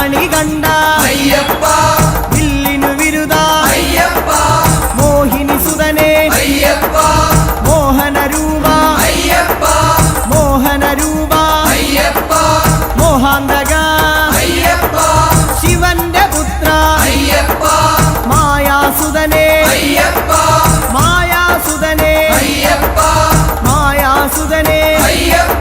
കണി കണ്ട അയ്യപ്പ വില്ലിനു വിരുദ അയ്യപ്പ മോഹിനി സുതനെ അയ്യപ്പ മോഹന രൂപ അയ്യപ്പ മോഹന രൂപ അയ്യപ്പ മോഹാന്തക അയ്യപ്പ ശിവന്റെ പുത്ര അയ്യപ്പ മായാസുതനെ അയ്യപ്പ മായാസുതനെ അയ്യപ്പ മായാസുതനെ അയ്യപ്പ